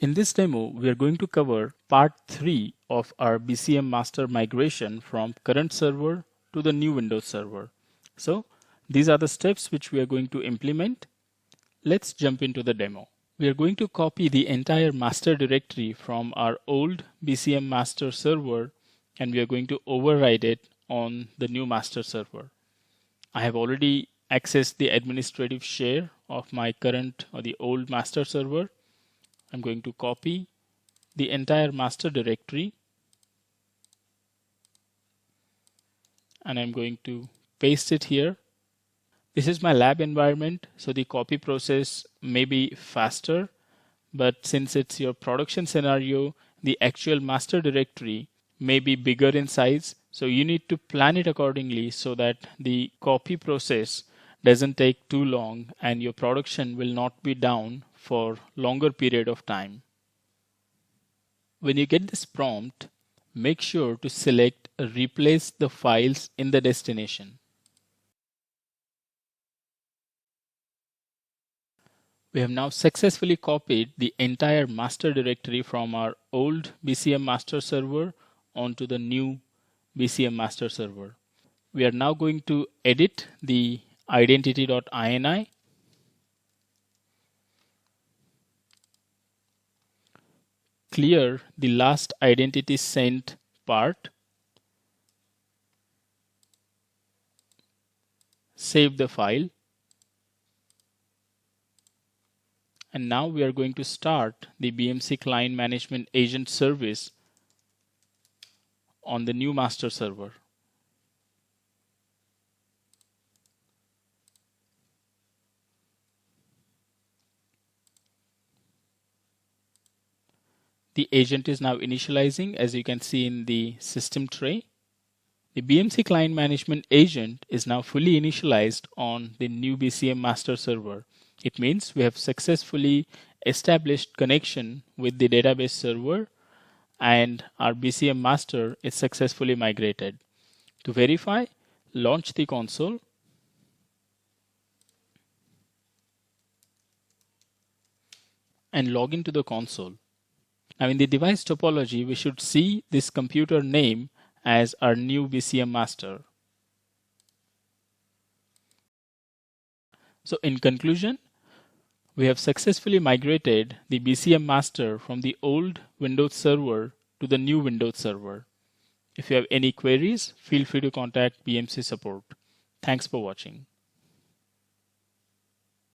In this demo, we are going to cover part 3 of our BCM master migration from current server to the new Windows server. So these are the steps which we are going to implement. Let's jump into the demo. We are going to copy the entire master directory from our old BCM master server and we are going to override it on the new master server. I have already accessed the administrative share of my current or the old master server. I'm going to copy the entire master directory and I'm going to paste it here. This is my lab environment, so the copy process may be faster, but since it's your production scenario, the actual master directory may be bigger in size, so you need to plan it accordingly so that the copy process doesn't take too long and your production will not be down for longer period of time. When you get this prompt, make sure to select replace the files in the destination. We have now successfully copied the entire master directory from our old BCM master server onto the new BCM master server. We are now going to edit the identity.ini. Clear the last identity sent part. Save the file. And now we are going to start the BMC client management agent service on the new master server. The agent is now initializing, as you can see in the system tray. The BMC client management agent is now fully initialized on the new BCM master server. It means we have successfully established connection with the database server and our BCM master is successfully migrated. To verify, launch the console and log into the console. Now in the device topology, we should see this computer name as our new BCM master. So in conclusion, we have successfully migrated the BCM master from the old Windows server to the new Windows server. If you have any queries, feel free to contact BMC support. Thanks for watching.